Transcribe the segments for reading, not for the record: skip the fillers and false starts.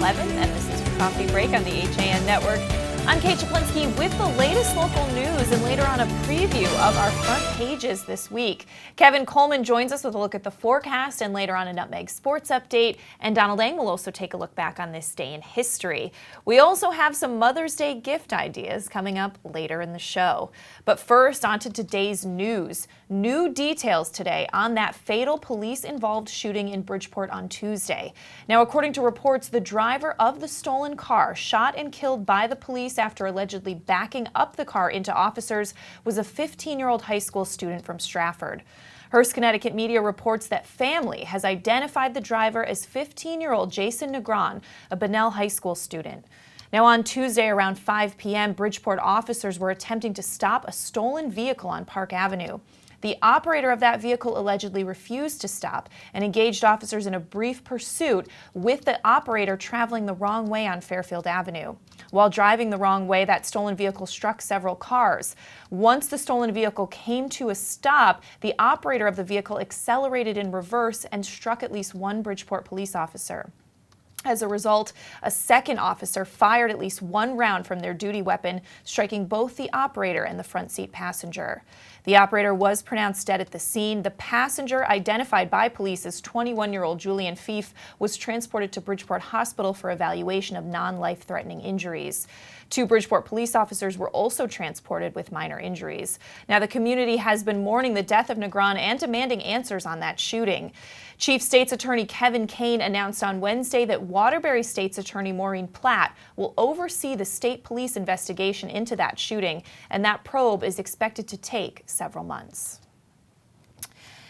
11th, and this is your Coffee Break on the HAN Network. I'm Kate Czaplinski with the latest local news and later on a preview of our front pages this week. Kevin Coleman joins us with a look at the forecast and later on a Nutmeg sports update. And Donald Ang will also take a look back on this day in history. We also have some Mother's Day gift ideas coming up later in the show. But first, on to today's news. New details today on that fatal police-involved shooting in Bridgeport on Tuesday. Now, according to reports, the driver of the stolen car shot and killed by the police after allegedly backing up the car into officers was a 15-year-old high school student from Stamford. Hearst, Connecticut media reports that family has identified the driver as 15-year-old Jason Negron, a Bunnell High School student. Now, on Tuesday around 5 p.m., Bridgeport officers were attempting to stop a stolen vehicle on Park Avenue. The operator of that vehicle allegedly refused to stop and engaged officers in a brief pursuit, with the operator traveling the wrong way on Fairfield Avenue. While driving the wrong way, that stolen vehicle struck several cars. Once the stolen vehicle came to a stop, the operator of the vehicle accelerated in reverse and struck at least one Bridgeport police officer. As a result, a second officer fired at least one round from their duty weapon, striking both the operator and the front seat passenger. The operator was pronounced dead at the scene. The passenger, identified by police as 21-year-old Julian Fief, was transported to Bridgeport Hospital for evaluation of non-life-threatening injuries. Two Bridgeport police officers were also transported with minor injuries. Now, the community has been mourning the death of Negron and demanding answers on that shooting. Chief State's Attorney Kevin Kane announced on Wednesday that Waterbury State's Attorney Maureen Platt will oversee the state police investigation into that shooting, and that probe is expected to take several months.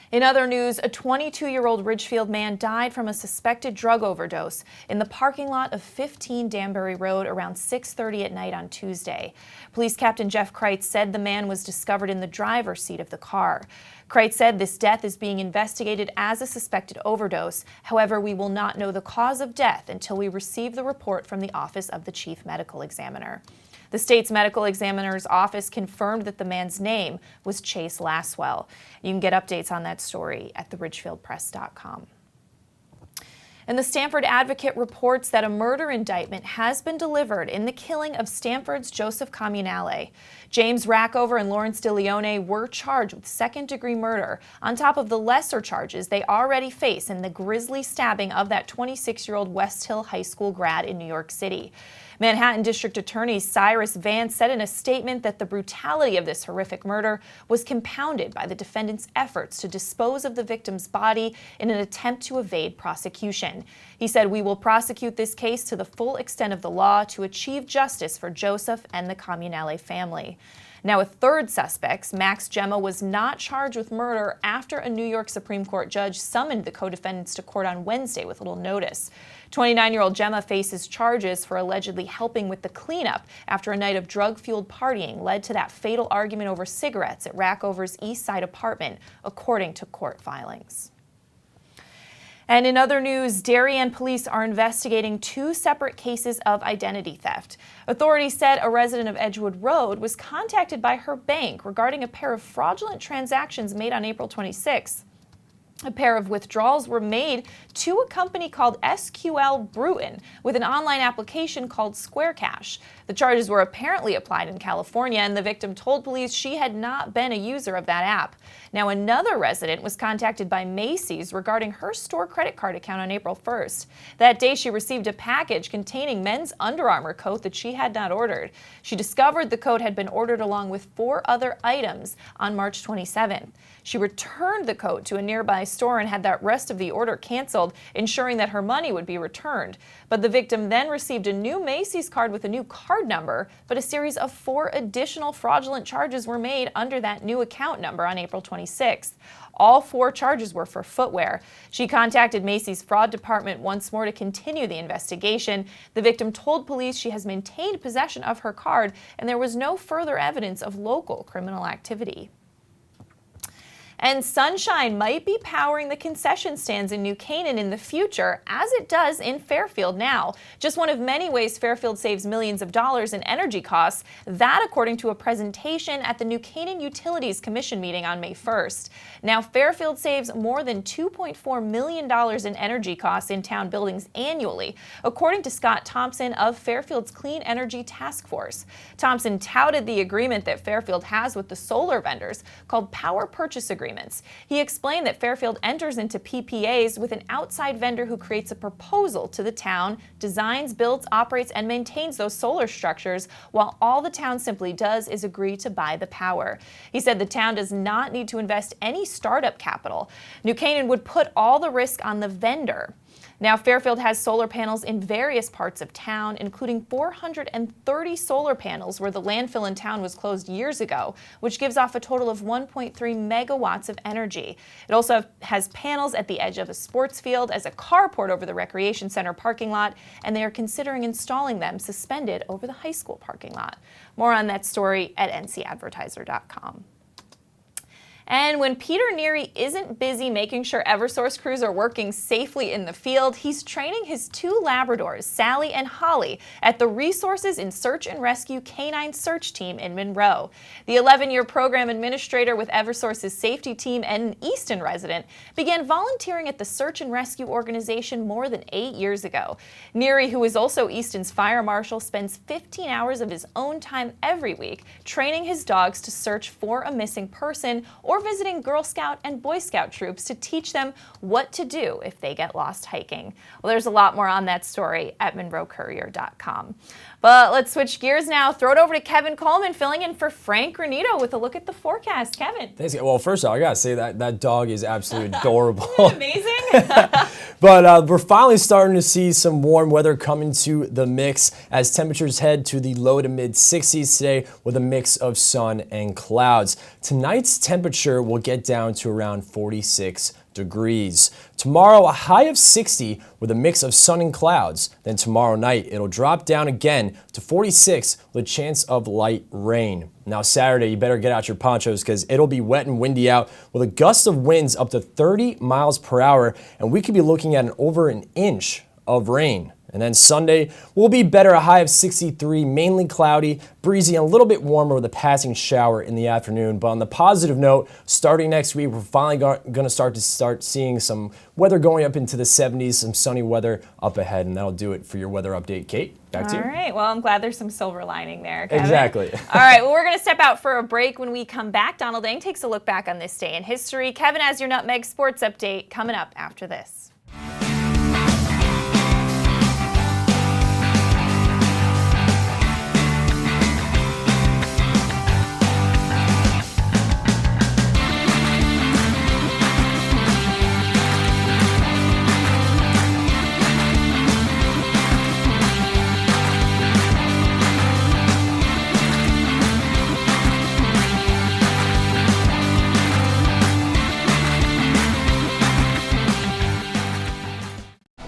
In other news, a 22-year-old Ridgefield man died from a suspected drug overdose in the parking lot of 15 Danbury Road around 6:30 at night on Tuesday. Police Captain Jeff Kreitz said the man was discovered in the driver's seat of the car. Kreitz said this death is being investigated as a suspected overdose. However, we will not know the cause of death until we receive the report from the Office of the Chief Medical Examiner. The state's medical examiner's office confirmed that the man's name was Chase Lasswell. You can get updates on that story at theridgefieldpress.com. And the Stamford Advocate reports that a murder indictment has been delivered in the killing of Stamford's Joseph Comunale. James Rackover and Lawrence DeLeone were charged with second-degree murder on top of the lesser charges they already face in the grisly stabbing of that 26-year-old West Hill High School grad in New York City. Manhattan District Attorney Cyrus Vance said in a statement that the brutality of this horrific murder was compounded by the defendant's efforts to dispose of the victim's body in an attempt to evade prosecution. He said, "We will prosecute this case to the full extent of the law to achieve justice for Joseph and the Comunale family." Now, a third suspect, Max Gemma, was not charged with murder after a New York Supreme Court judge summoned the co-defendants to court on Wednesday with little notice. 29-year-old Gemma faces charges for allegedly helping with the cleanup after a night of drug-fueled partying led to that fatal argument over cigarettes at Rackover's East Side apartment, according to court filings. And in other news, Darien police are investigating two separate cases of identity theft. Authorities said a resident of Edgewood Road was contacted by her bank regarding a pair of fraudulent transactions made on April 26. A pair of withdrawals were made to a company called SQL Bruin with an online application called Square Cash. The charges were apparently applied in California, and the victim told police she had not been a user of that app. Now, another resident was contacted by Macy's regarding her store credit card account on April 1st. That day, she received a package containing men's Under Armour coat that she had not ordered. She discovered the coat had been ordered along with 4 other items on March 27th. She returned the coat to a nearby store and had that rest of the order canceled, ensuring that her money would be returned. But the victim then received a new Macy's card with a new card number, but a series of 4 additional fraudulent charges were made under that new account number on April 26th. All 4 charges were for footwear. She contacted Macy's fraud department once more to continue the investigation. The victim told police she has maintained possession of her card and there was no further evidence of local criminal activity. And sunshine might be powering the concession stands in New Canaan in the future, as it does in Fairfield now. Just one of many ways Fairfield saves millions of dollars in energy costs. That, according to a presentation at the New Canaan Utilities Commission meeting on May 1st. Now, Fairfield saves more than $2.4 million in energy costs in town buildings annually, according to Scott Thompson of Fairfield's Clean Energy Task Force. Thompson touted the agreement that Fairfield has with the solar vendors called power purchase agreements. He explained that Fairfield enters into PPAs with an outside vendor who creates a proposal to the town, designs, builds, operates, and maintains those solar structures, while all the town simply does is agree to buy the power. He said the town does not need to invest any startup capital. New Canaan would put all the risk on the vendor. Now, Fairfield has solar panels in various parts of town, including 430 solar panels where the landfill in town was closed years ago, which gives off a total of 1.3 megawatts of energy. It also has panels at the edge of a sports field as a carport over the recreation center parking lot, and they are considering installing them suspended over the high school parking lot. More on that story at ncadvertiser.com. And when Peter Neary isn't busy making sure Eversource crews are working safely in the field, he's training his two Labradors, Sally and Holly, at the Resources in Search and Rescue Canine Search Team in Monroe. The 11-year program administrator with Eversource's safety team and an Easton resident began volunteering at the search and rescue organization more than 8 years ago. Neary, who is also Easton's fire marshal, spends 15 hours of his own time every week training his dogs to search for a missing person or visiting Girl Scout and Boy Scout troops to teach them what to do if they get lost hiking. Well, there's a lot more on that story at MonroeCourier.com. But let's switch gears now. Throw it over to Kevin Coleman, filling in for Frank Granito with a look at the forecast. Kevin. Thanks. Well, first of all, I gotta say that dog is absolutely adorable. Isn't it amazing? But we're finally starting to see some warm weather coming to the mix as temperatures head to the low to mid 60s today with a mix of sun and clouds. Tonight's temperature will get down to around 46 degrees. Tomorrow, a high of 60 with a mix of sun and clouds. Then tomorrow night, it'll drop down again to 46 with a chance of light rain. Now Saturday, you better get out your ponchos because it'll be wet and windy out with a gust of winds up to 30 miles per hour, and we could be looking at over an inch of rain. And then Sunday will be better, a high of 63, mainly cloudy, breezy, and a little bit warmer with a passing shower in the afternoon. But on the positive note, starting next week, we're finally going to start seeing some weather going up into the 70s, some sunny weather up ahead, and that'll do it for your weather update. Kate, back to you. All right. Well, I'm glad there's some silver lining there, Kevin. Exactly. All right. Well, we're going to step out for a break. When we come back, Donald Eng takes a look back on this day in history. Kevin has your Nutmeg Sports Update coming up after this.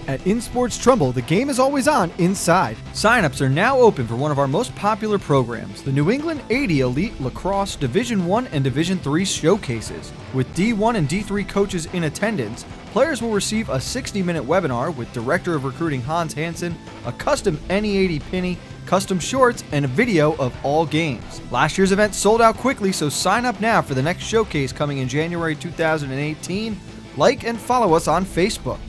At InSports Trumbull, the game is always on inside. Sign-ups are now open for one of our most popular programs, the New England 80 Elite Lacrosse Division I and Division III showcases. With D1 and D3 coaches in attendance, players will receive a 60-minute webinar with Director of Recruiting Hans Hansen, a custom NE80 penny, custom shorts, and a video of all games. Last year's event sold out quickly, so sign up now for the next showcase coming in January 2018. Like and follow us on Facebook.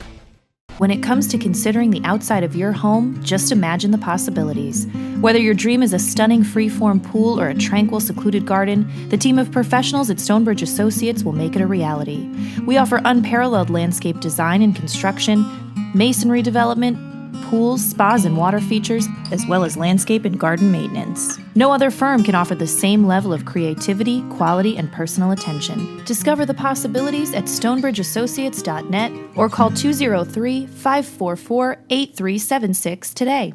When it comes to considering the outside of your home, just imagine the possibilities. Whether your dream is a stunning freeform pool or a tranquil, secluded garden, the team of professionals at Stonebridge Associates will make it a reality. We offer unparalleled landscape design and construction, masonry development, pools, spas, and water features, as well as landscape and garden maintenance. No other firm can offer the same level of creativity, quality, and personal attention. Discover the possibilities at stonebridgeassociates.net or call 203-544-8376 today.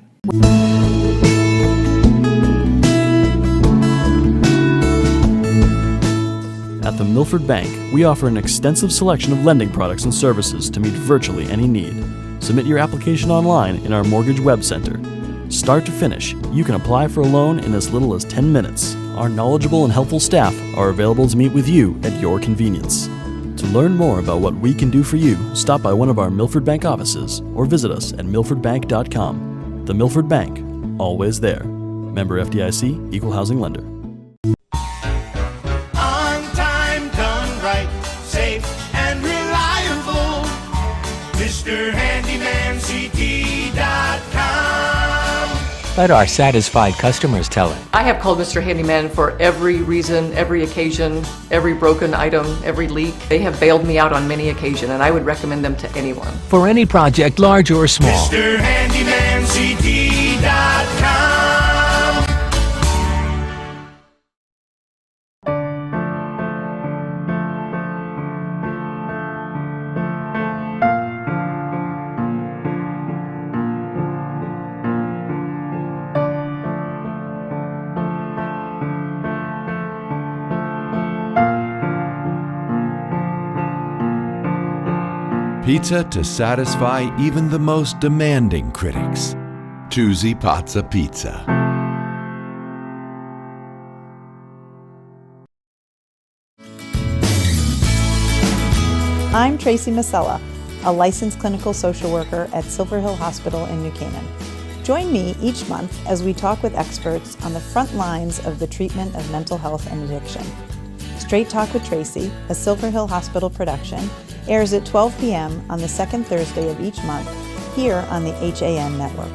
At the Milford Bank, we offer an extensive selection of lending products and services to meet virtually any need. Submit your application online in our Mortgage Web Center. Start to finish, you can apply for a loan in as little as 10 minutes. Our knowledgeable and helpful staff are available to meet with you at your convenience. To learn more about what we can do for you, stop by one of our Milford Bank offices or visit us at milfordbank.com. The Milford Bank, always there. Member FDIC, Equal Housing Lender. On time, done right, safe and reliable. MrHandymanCT.com. Let our satisfied customers tell it. I have called Mr. Handyman for every reason, every occasion, every broken item, every leak. They have bailed me out on many occasions, and I would recommend them to anyone. For any project, large or small. MrHandymanCT.com. Pizza to satisfy even the most demanding critics. Tuesday Pazza Pizza. I'm Tracy Masella, a licensed clinical social worker at Silver Hill Hospital in New Canaan. Join me each month as we talk with experts on the front lines of the treatment of mental health and addiction. Straight Talk with Tracy, a Silver Hill Hospital production, airs at 12 p.m. on the second Thursday of each month here on the HAN network.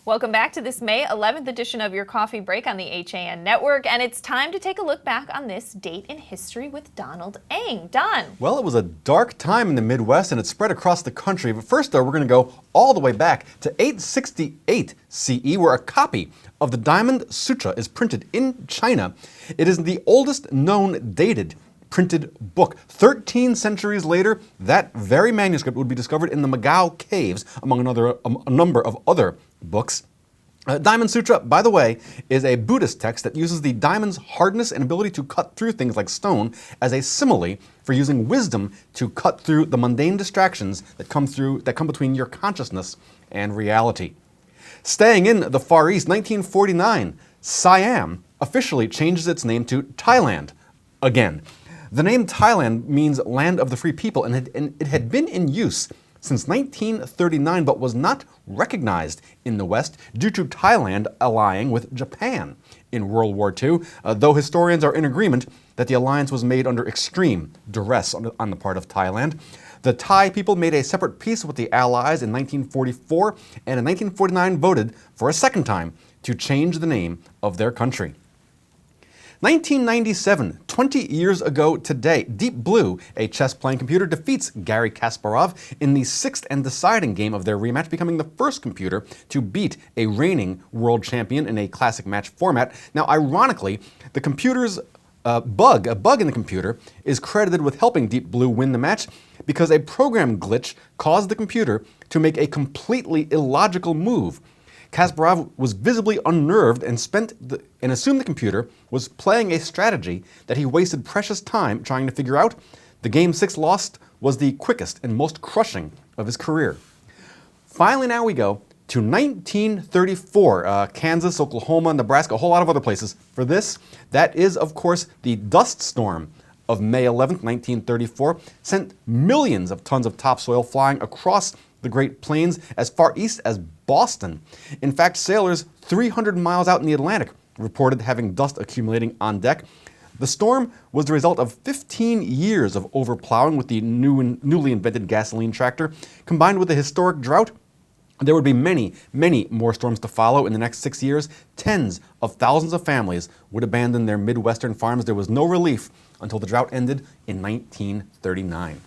Welcome back to this May 11th edition of your Coffee Break on the HAN network, and it's time to take a look back on this date in history with Donald Eng. Don. Well, it was a dark time in the Midwest and it spread across the country. But first, though, we're going to go all the way back to 868 CE, where a copy of the Diamond Sutra is printed in China. It is the oldest known dated printed book. 13 centuries later, that very manuscript would be discovered in the Magao Caves, among a number of other books. Diamond Sutra, by the way, is a Buddhist text that uses the diamond's hardness and ability to cut through things like stone as a simile for using wisdom to cut through the mundane distractions that come between your consciousness and reality. Staying in the Far East, 1949, Siam officially changes its name to Thailand again. The name Thailand means land of the free people, and it had been in use since 1939, but was not recognized in the West due to Thailand allying with Japan in World War II, though historians are in agreement that the alliance was made under extreme duress on the part of Thailand. The Thai people made a separate peace with the Allies in 1944, and in 1949 voted for a second time to change the name of their country. 1997, 20 years ago today, Deep Blue, a chess-playing computer, defeats Garry Kasparov in the sixth and deciding game of their rematch, becoming the first computer to beat a reigning world champion in a classic match format. Now, ironically, the computer's a bug in the computer is credited with helping Deep Blue win the match because a program glitch caused the computer to make a completely illogical move. Kasparov was visibly unnerved and assumed the computer was playing a strategy that he wasted precious time trying to figure out. The Game 6 loss was the quickest and most crushing of his career. Finally, now we go to 1934, Kansas, Oklahoma, Nebraska, a whole lot of other places. For this, that is, of course, the dust storm of May 11th, 1934, sent millions of tons of topsoil flying across the Great Plains as far east as Boston. In fact, sailors 300 miles out in the Atlantic reported having dust accumulating on deck. The storm was the result of 15 years of overplowing with the newly invented gasoline tractor, combined with the historic drought. There would be many, many more storms to follow in the next 6 years. Tens of thousands of families would abandon their Midwestern farms. There was no relief until the drought ended in 1939.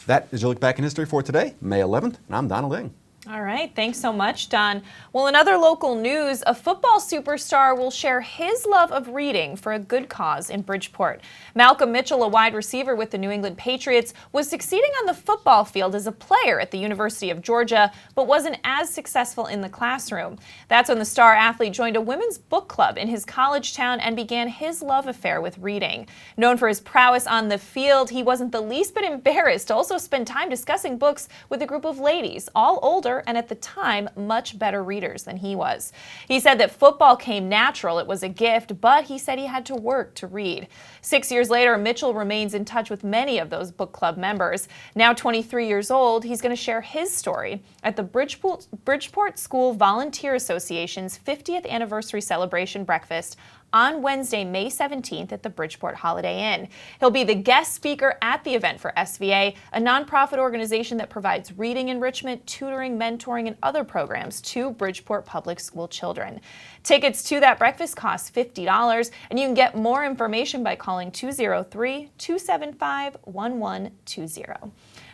That is your look back in history for today, May 11th, and I'm Donald Eng. All right, thanks so much, Don. Well, in other local news, a football superstar will share his love of reading for a good cause in Bridgeport. Malcolm Mitchell, a wide receiver with the New England Patriots, was succeeding on the football field as a player at the University of Georgia, but wasn't as successful in the classroom. That's when the star athlete joined a women's book club in his college town and began his love affair with reading. Known for his prowess on the field, he wasn't the least bit embarrassed to also spend time discussing books with a group of ladies, all older younger and at the time much better readers than he was. He said that football came natural, it was a gift, but he said he had to work to read. 6 years later, Mitchell remains in touch with many of those book club members. Now 23 years old, he's going to share his story at the Bridgeport School Volunteer Association's 50th anniversary celebration breakfast on Wednesday, May 17th at the Bridgeport Holiday Inn. He'll be the guest speaker at the event for SVA, a nonprofit organization that provides reading enrichment, tutoring, mentoring, and other programs to Bridgeport public school children. Tickets to that breakfast cost $50, and you can get more information by calling 203-275-1120.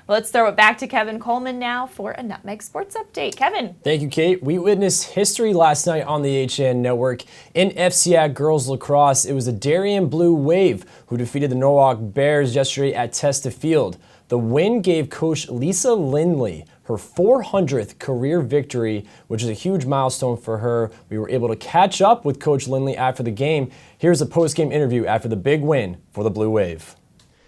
Well, let's throw it back to Kevin Coleman now for a Nutmeg Sports Update. Kevin. Thank you, Kate. We witnessed history last night on the HAN Network in FCAC girls lacrosse. It was the Darien Blue Wave who defeated the Norwalk Bears yesterday at Testa Field. The win gave Coach Lisa Lindley her 400th career victory, which is a huge milestone for her. We were able to catch up with Coach Lindley after the game. Here's a post-game interview after the big win for the Blue Wave.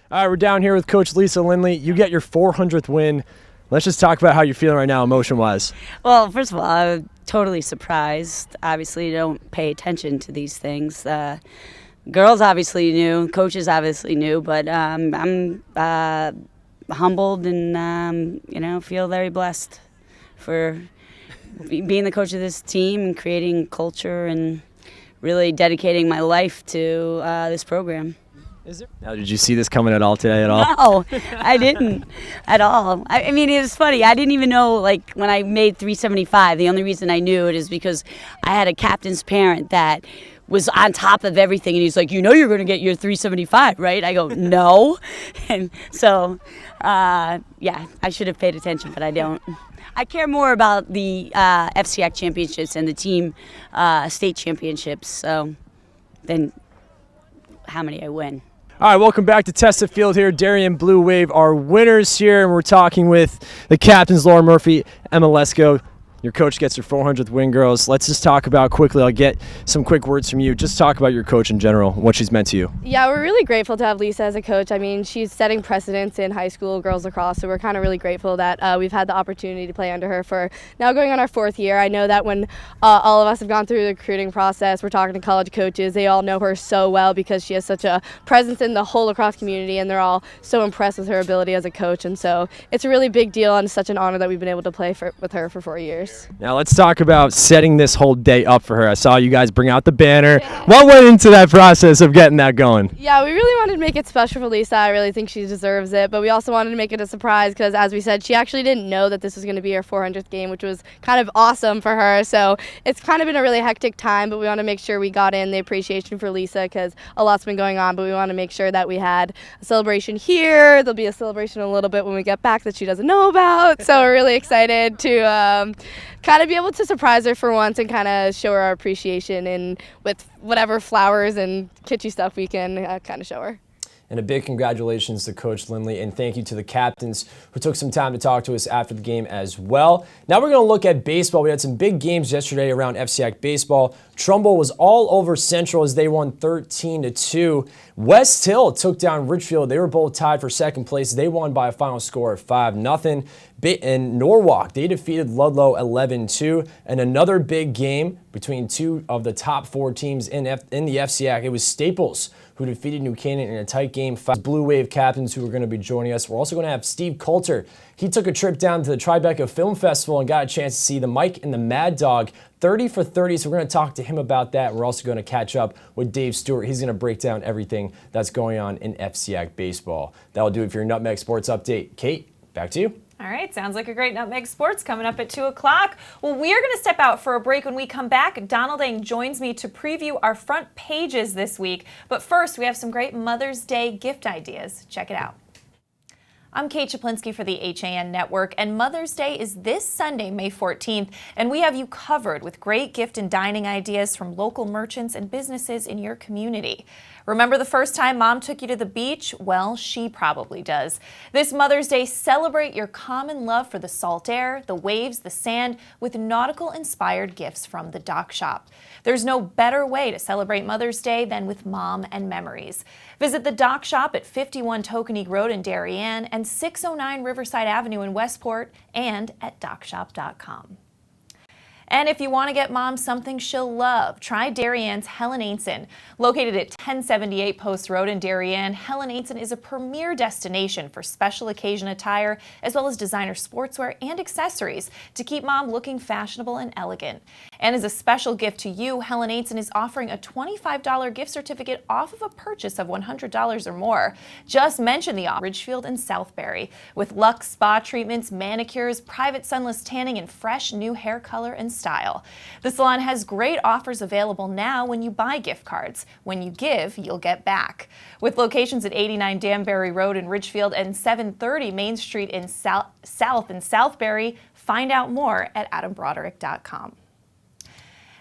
All right, we're down here with Coach Lisa Lindley. You get your 400th win. Let's just talk about how you're feeling right now, emotion-wise. Well, first of all, I'm totally surprised. Obviously, you don't pay attention to these things. Girls obviously knew, coaches obviously knew, but I'm humbled and, feel very blessed for being the coach of this team and creating culture and really dedicating my life to this program. Now, did you see this coming at all today at all? No, I didn't at all. I mean, it was funny. I didn't even know, when I made 375, the only reason I knew it is because I had a captain's parent that was on top of everything, and he's like, you're going to get your 375, right? I go, no. And so, I should have paid attention, but I don't. I care more about the FCAC championships and the team state championships than how many I win. All right, welcome back to Testa Field here. Darien Blue Wave are winners here, and we're talking with the captains, Laura Murphy, Emma Lesko. Your coach gets your 400th win, girls. Let's just talk about quickly. I'll get some quick words from you. Just talk about your coach in general, what she's meant to you. Yeah, we're really grateful to have Lisa as a coach. I mean, she's setting precedents in high school girls lacrosse, so we're kind of really grateful that we've had the opportunity to play under her for now going on our 4th year. I know that when all of us have gone through the recruiting process, we're talking to college coaches, they all know her so well because she has such a presence in the whole lacrosse community, and they're all so impressed with her ability as a coach. And so it's a really big deal and such an honor that we've been able to play with her for 4 years. Now let's talk about setting this whole day up for her. I saw you guys bring out the banner. Yeah. What went into that process of getting that going? Yeah, we really wanted to make it special for Lisa. I really think she deserves it, but we also wanted to make it a surprise because, as we said, she actually didn't know that this was going to be her 400th game, which was kind of awesome for her. So it's kind of been a really hectic time, but we want to make sure we got in the appreciation for Lisa because a lot's been going on, but we want to make sure that we had a celebration here. There'll be a celebration a little bit when we get back that she doesn't know about. So we're really excited to kind of be able to surprise her for once and kind of show her our appreciation and with whatever flowers and kitschy stuff we can kind of show her. And a big congratulations to Coach Lindley, and thank you to the captains who took some time to talk to us after the game as well. Now we're going to look at baseball. We had some big games yesterday around FCAC baseball. Trumbull was all over Central as they won 13-2. West Hill took down Ridgefield. They were both tied for second place. They won by a final score of 5-0. And Norwalk, they defeated Ludlow 11-2. And another big game between two of the top 4 teams in the FCAC. It was Staples who defeated New Canaan in a tight game. 5 Blue Wave captains who are going to be joining us. We're also going to have Steve Coulter. He took a trip down to the Tribeca Film Festival and got a chance to see the Mike and the Mad Dog 30 for 30. So we're going to talk to him about that. We're also going to catch up with Dave Stewart. He's going to break down everything that's going on in FCAC baseball. That'll do it for your Nutmeg Sports Update. Kate, back to you. All right, sounds like a great Nutmeg Sports coming up at 2 o'clock. Well, we are going to step out for a break. When we come back, Donald Eng joins me to preview our front pages this week. But first, we have some great Mother's Day gift ideas. Check it out. I'm Kate Czaplinski for the HAN Network, and Mother's Day is this Sunday, May 14th, and we have you covered with great gift and dining ideas from local merchants and businesses in your community. Remember the first time mom took you to the beach? Well, she probably does. This Mother's Day, celebrate your common love for the salt air, the waves, the sand, with nautical-inspired gifts from the Dock Shop. There's no better way to celebrate Mother's Day than with mom and memories. Visit the Dock Shop at 51 Tokenique Road in Darien and 609 Riverside Avenue in Westport, and at dockshop.com. And if you want to get mom something she'll love, try Darien's Helen Ainson. Located at 1078 Post Road in Darien, Helen Ainson is a premier destination for special occasion attire, as well as designer sportswear and accessories to keep mom looking fashionable and elegant. And as a special gift to you, Helen Ainson is offering a $25 gift certificate off of a purchase of $100 or more. Just mention the Ridgefield and Southbury, with luxe spa treatments, manicures, private sunless tanning, and fresh new hair color and style. The salon has great offers available now when you buy gift cards. When you give, you'll get back. With locations at 89 Danbury Road in Ridgefield and 730 Main Street in South and Southbury, find out more at adambroderick.com.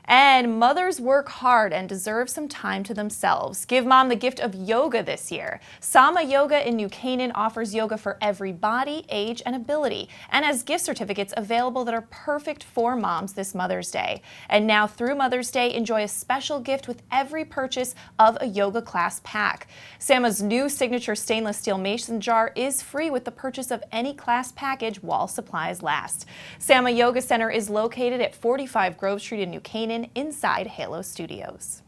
And mothers work hard and deserve some time to themselves. Give mom the gift of yoga this year. Sama Yoga in New Canaan offers yoga for every body, age, and ability, and has gift certificates available that are perfect for moms this Mother's Day. And now through Mother's Day, enjoy a special gift with every purchase of a yoga class pack. Sama's new signature stainless steel mason jar is free with the purchase of any class package while supplies last. Sama Yoga Center is located at 45 Grove Street in New Canaan, inside Halo Studios.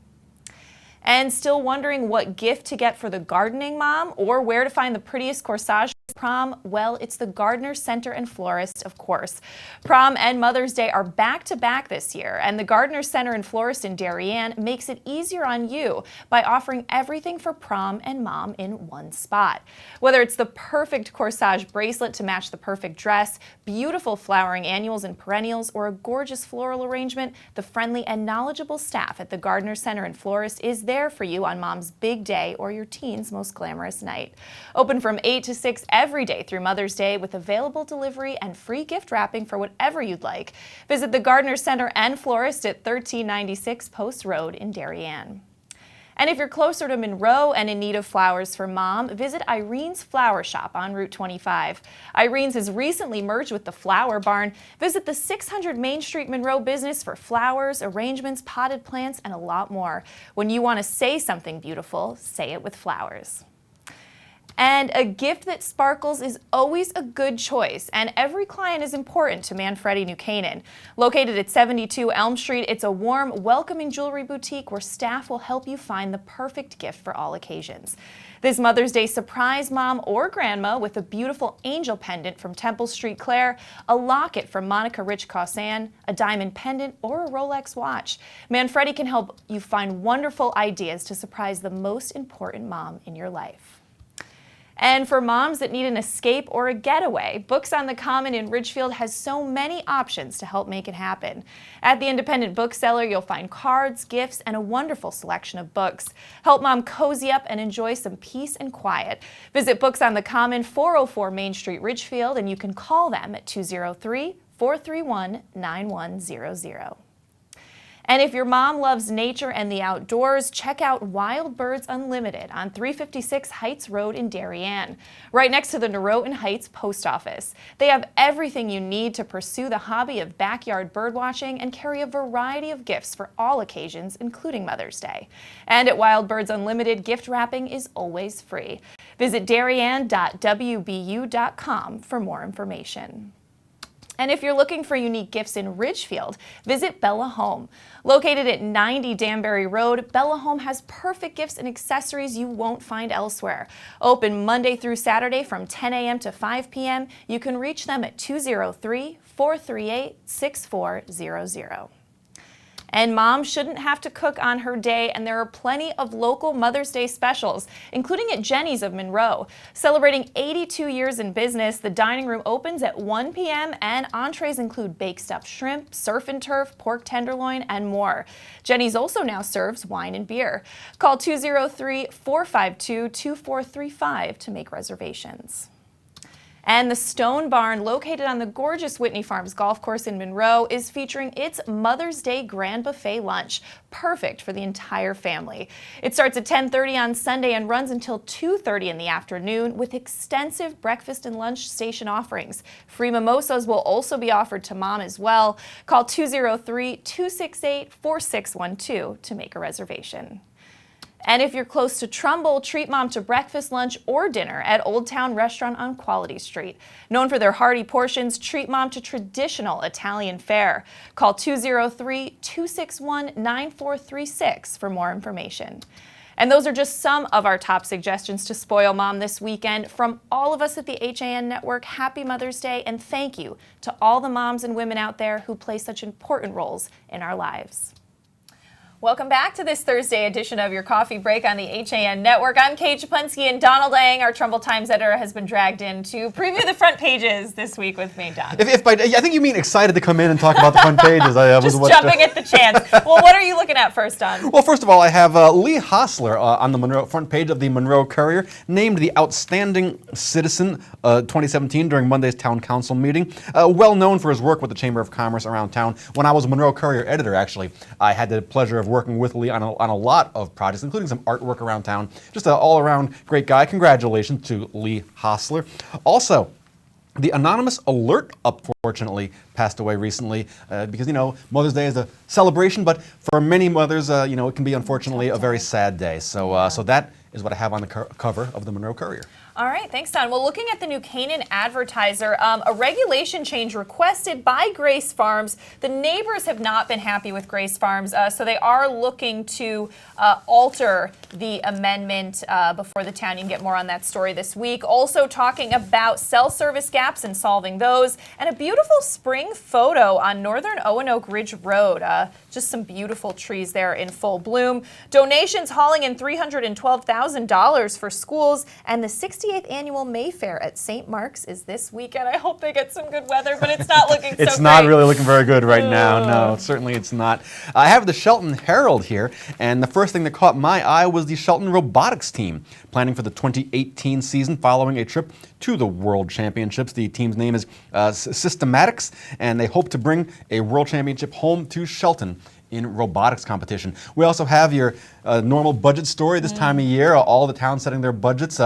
And still wondering what gift to get for the gardening mom or where to find the prettiest corsage for prom? Well, it's the Gardener Center and Florist, of course. Prom and Mother's Day are back-to-back this year, and the Gardener Center and Florist in Darien makes it easier on you by offering everything for prom and mom in one spot. Whether it's the perfect corsage bracelet to match the perfect dress, beautiful flowering annuals and perennials, or a gorgeous floral arrangement, the friendly and knowledgeable staff at the Gardener Center and Florist is there for you on mom's big day or your teen's most glamorous night. Open from 8 to 6 every day through Mother's Day with available delivery and free gift wrapping for whatever you'd like. Visit the Gardener Center and Florist at 1396 Post Road in Darien. And if you're closer to Monroe and in need of flowers for mom, visit Irene's Flower Shop on Route 25. Irene's has recently merged with the Flower Barn. Visit the 600 Main Street Monroe business for flowers, arrangements, potted plants, and a lot more. When you want to say something beautiful, say it with flowers. And a gift that sparkles is always a good choice, and every client is important to Manfredi New Canaan. Located at 72 Elm Street, it's a warm, welcoming jewelry boutique where staff will help you find the perfect gift for all occasions. This Mother's Day, surprise mom or grandma with a beautiful angel pendant from Temple Street Claire, a locket from Monica Rich Causan, a diamond pendant, or a Rolex watch. Manfredi can help you find wonderful ideas to surprise the most important mom in your life. And for moms that need an escape or a getaway, Books on the Common in Ridgefield has so many options to help make it happen. At the independent bookseller, you'll find cards, gifts, and a wonderful selection of books. Help mom cozy up and enjoy some peace and quiet. Visit Books on the Common, 404 Main Street, Ridgefield, and you can call them at 203-431-9100. And if your mom loves nature and the outdoors, check out Wild Birds Unlimited on 356 Heights Road in Darien, right next to the Norotan Heights Post Office. They have everything you need to pursue the hobby of backyard birdwatching and carry a variety of gifts for all occasions, including Mother's Day. And at Wild Birds Unlimited, gift wrapping is always free. Visit darien.wbu.com for more information. And if you're looking for unique gifts in Ridgefield, visit Bella Home. Located at 90 Danbury Road, Bella Home has perfect gifts and accessories you won't find elsewhere. Open Monday through Saturday from 10 a.m. to 5 p.m. You can reach them at 203-438-6400. And mom shouldn't have to cook on her day, and there are plenty of local Mother's Day specials, including at Jenny's of Monroe. Celebrating 82 years in business, the dining room opens at 1 p.m. and entrees include baked stuffed shrimp, surf and turf, pork tenderloin, and more. Jenny's also now serves wine and beer. Call 203-452-2435 to make reservations. And the Stone Barn, located on the gorgeous Whitney Farms golf course in Monroe, is featuring its Mother's Day Grand Buffet lunch, perfect for the entire family. It starts at 10:30 on Sunday and runs until 2:30 in the afternoon with extensive breakfast and lunch station offerings. Free mimosas will also be offered to mom as well. Call 203-268-4612 to make a reservation. And if you're close to Trumbull, treat mom to breakfast, lunch, or dinner at Old Town Restaurant on Quality Street. Known for their hearty portions, treat mom to traditional Italian fare. Call 203-261-9436 for more information. And those are just some of our top suggestions to spoil mom this weekend. From all of us at the HAN Network, happy Mother's Day, and thank you to all the moms and women out there who play such important roles in our lives. Welcome back to this Thursday edition of your Coffee Break on the HAN Network. I'm Kate Czaplinski, and Donald Ang, our Trumbull Times editor, has been dragged in to preview the front pages this week with me, Don. I think you mean excited to come in and talk about the front pages. Just jumping at the chance. Well, what are you looking at first, Don? Well, first of all, I have Lee Hostler on the front page of the Monroe Courier, named the Outstanding Citizen 2017 during Monday's town council meeting. Well known for his work with the Chamber of Commerce around town. When I was a Monroe Courier editor, actually, I had the pleasure of working with Lee on a lot of projects, including some artwork around town. Just an all-around great guy. Congratulations to Lee Hostler. Also, the anonymous alert, unfortunately, passed away recently because, Mother's Day is a celebration, but for many mothers, it can be, unfortunately, a very sad day. So, so that is what I have on the cover of the Monroe Courier. All right, thanks, Don. Well, looking at the new Canaan Advertiser, a regulation change requested by Grace Farms. The neighbors have not been happy with Grace Farms, so they are looking to alter the amendment before the town. You can get more on that story this week. Also talking about cell service gaps and solving those, and a beautiful spring photo on northern Owen Ridge Road. Just some beautiful trees there in full bloom. Donations hauling in $312,000 for schools, and the 68th annual Mayfair at St. Mark's is this weekend. I hope they get some good weather, but it's not looking so great. It's not really looking very good right now. No, certainly it's not. I have the Shelton Herald here, and the first thing that caught my eye was the Shelton robotics team planning for the 2018 season following a trip to the World Championships. The team's name is Systematics, and they hope to bring a World Championship home to Shelton in robotics competition. We also have your normal budget story this time of year, all the towns setting their budgets.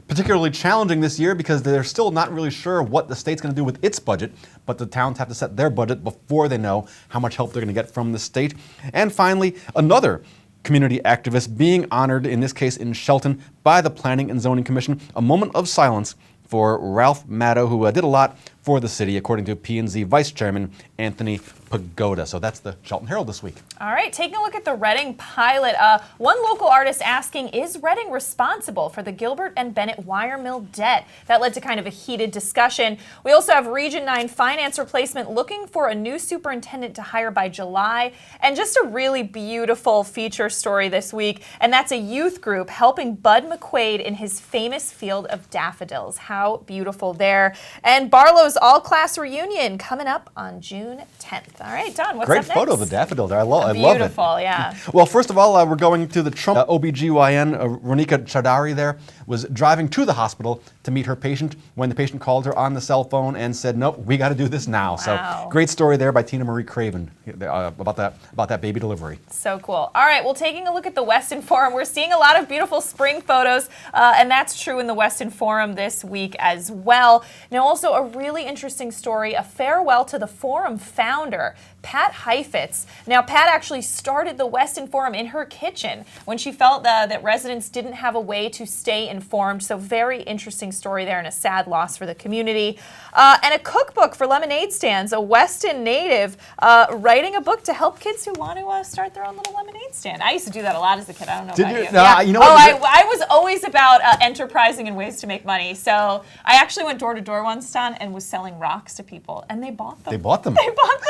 Particularly challenging this year because they're still not really sure what the state's going to do with its budget, but the towns have to set their budget before they know how much help they're going to get from the state. And finally, another community activist being honored, in this case in Shelton, by the Planning and Zoning Commission. A moment of silence for Ralph Maddow, who did a lot for the city, according to P&Z Vice Chairman Anthony Pagoda. So that's the Shelton Herald this week. All right, taking a look at the Reading pilot. One local artist asking, is Reading responsible for the Gilbert and Bennett wire mill debt? That led to kind of a heated discussion. We also have Region 9 finance replacement looking for a new superintendent to hire by July. And just a really beautiful feature story this week, and that's a youth group helping Bud McQuaid in his famous field of daffodils. How beautiful there. And Barlow's all-class reunion coming up on June 10th. All right, Don, what's up next? Great photo of the daffodil there. I love it. Beautiful, yeah. Well, first of all, we're going to the Trump OBGYN. Ronika Chaudhary there was driving to the hospital to meet her patient when the patient called her on the cell phone and said, nope, we got to do this now. Wow. So great story there by Tina Marie Craven about that baby delivery. So cool. All right, well, taking a look at the Weston Forum, we're seeing a lot of beautiful spring photos, and that's true in the Weston Forum this week as well. Now, also a really interesting story, a farewell to the Forum founder, Pat Heifetz. Now, Pat actually started the Weston Forum in her kitchen when she felt that residents didn't have a way to stay informed. So very interesting story there and a sad loss for the community. And a cookbook for lemonade stands, a Weston native writing a book to help kids who want to start their own little lemonade stand. I used to do that a lot as a kid. I don't know about you. Yeah. You know what? I was always about enterprising and ways to make money. So I actually went door to door once, Don, and was selling rocks to people, and they bought them. They bought them. They bought them.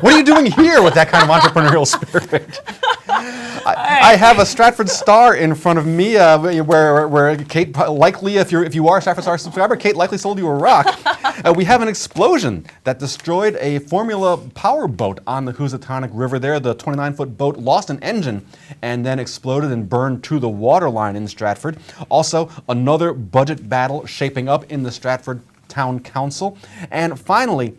What are you doing here with that kind of entrepreneurial spirit? I have a Stratford Star in front of me where Kate likely, if you are a Stratford Star subscriber, Kate likely sold you a rock. We have an explosion that destroyed a Formula power boat on the Housatonic River there. The 29-foot boat lost an engine and then exploded and burned to the waterline in Stratford. Also, another budget battle shaping up in the Stratford Town Council. And finally,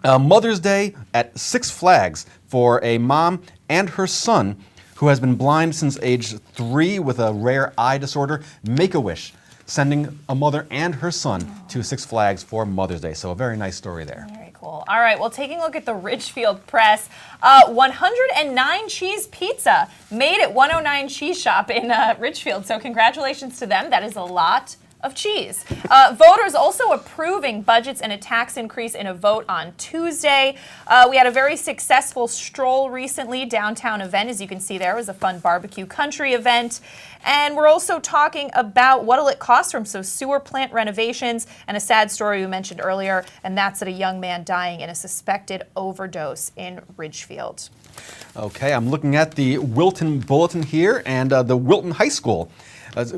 Mother's Day at Six Flags for a mom and her son who has been blind since age 3 with a rare eye disorder. Make-A-Wish, sending a mother and her son to Six Flags for Mother's Day. So a very nice story there. Very cool. All right, well, taking a look at the Ridgefield Press, 109 cheese pizza made at 109 Cheese Shop in Ridgefield. So congratulations to them. That is a lot of cheese. Voters also approving budgets and a tax increase in a vote on Tuesday. We had a very successful stroll recently, downtown event, as you can see there. It was a fun barbecue country event. And we're also talking about what'll it cost from some sewer plant renovations and a sad story we mentioned earlier, and that's that a young man dying in a suspected overdose in Ridgefield. Okay, I'm looking at the Wilton Bulletin here, and the Wilton High School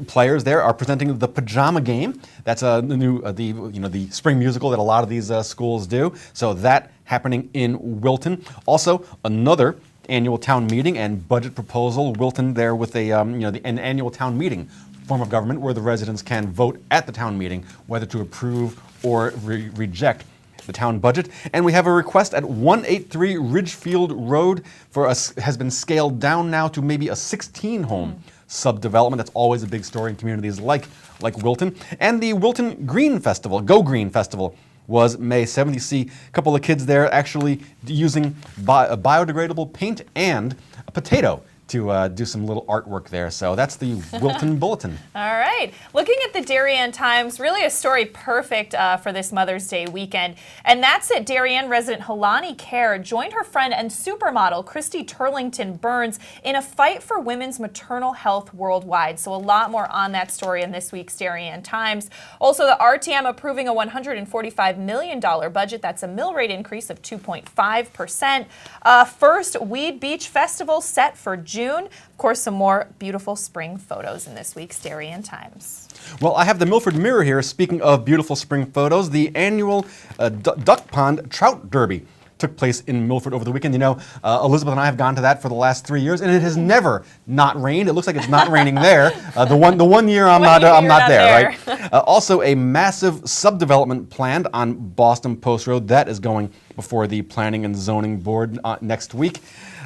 players there are presenting the Pajama Game. That's the new, the spring musical that a lot of these schools do. So that happening in Wilton. Also, another annual town meeting and budget proposal. Wilton there with an annual town meeting form of government where the residents can vote at the town meeting whether to approve or reject the town budget. And we have a request at 183 Ridgefield Road has been scaled down now to maybe a 16-home subdevelopment. That's always a big story in communities like Wilton. And the Wilton Green Festival, Go Green Festival, was May 7th. You see a couple of kids there actually using biodegradable paint and a potato to do some little artwork there. So that's the Wilton Bulletin. All right. Looking at the Darien Times, really a story perfect for this Mother's Day weekend. And that's that Darien resident Helani Kerr joined her friend and supermodel Christy Turlington Burns in a fight for women's maternal health worldwide. So a lot more on that story in this week's Darien Times. Also, the RTM approving a $145 million budget. That's a mill rate increase of 2.5%. First Weed Beach Festival set for June. Of course, some more beautiful spring photos in this week's Darien Times. Well, I have the Milford Mirror here. Speaking of beautiful spring photos, the annual Duck Pond Trout Derby took place in Milford over the weekend. You know, Elizabeth and I have gone to that for the last 3 years, and it has never not rained. It looks like it's not raining there. The one year I'm not there, right? Also, a massive subdevelopment planned on Boston Post Road. That is going before the Planning and Zoning Board next week.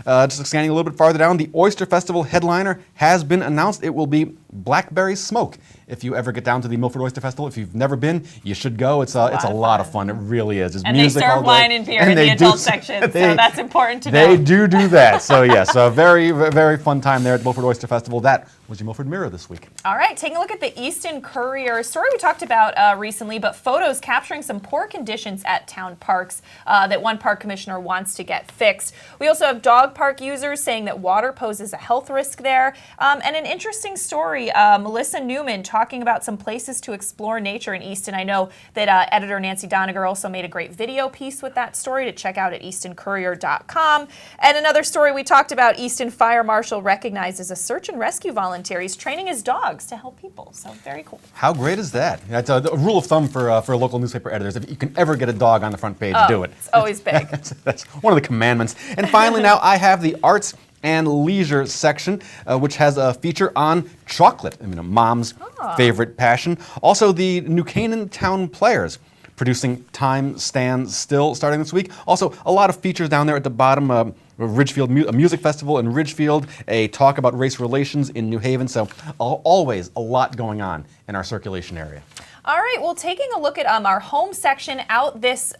Just scanning a little bit farther down, the Oyster Festival headliner has been announced. It will be Blackberry Smoke. If you ever get down to the Milford Oyster Festival, if you've never been, you should go. It's a lot of fun. It really is. It's and music they serve all day. wine and beer in the adult section, so that's important to know. They do that. So yes, a very, very fun time there at the Milford Oyster Festival. That was your Milford Mirror this week. All right, taking a look at the Easton Courier, a story we talked about recently, but photos capturing some poor conditions at town parks that one park commissioner wants to get fixed. We also have dog park users saying that water poses a health risk there. And an interesting story, Melissa Newman talking about some places to explore nature in Easton. I know that editor Nancy Doniger also made a great video piece with that story to check out at eastoncourier.com. And another story we talked about, Easton Fire Marshal recognized as a search and rescue volunteer. He's training his dogs to help people, so very cool. How great is that? That's a rule of thumb for local newspaper editors. If you can ever get a dog on the front page, do it. It's always big. That's one of the commandments. And finally now I have the Arts and Leisure section, which has a feature on chocolate, mom's favorite passion. Also the New Canaan Town Players producing Time Stands Still starting this week. Also a lot of features down there at the bottom. Ridgefield, a music festival in Ridgefield, a talk about race relations in New Haven. So always a lot going on in our circulation area. All right, well, taking a look at our home section out this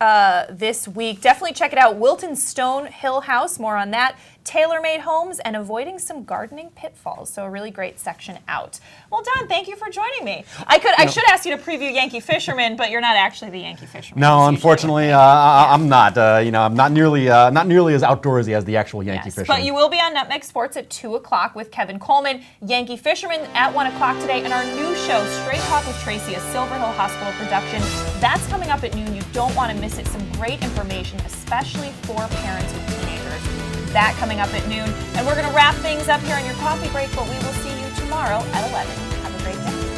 week, definitely check it out. Wilton Stone Hill House, more on that. Tailor-made homes and avoiding some gardening pitfalls. So a really great section out. Well, Don, thank you for joining me. I should ask you to preview Yankee Fisherman, but you're not actually the Yankee Fisherman. No, unfortunately, I'm not. I'm not nearly as outdoorsy as the actual Yankee Fisherman. But you will be on Nutmeg Sports at 2 o'clock with Kevin Coleman, Yankee Fisherman at 1 o'clock today, and our new show, Straight Talk with Tracy, a Silver Hill Hospital production. That's coming up at noon. You don't want to miss it. Some great information, especially for parents with teenagers. That coming up at noon. And we're going to wrap things up here on your coffee break, but we will see you tomorrow at 11. Have a great day.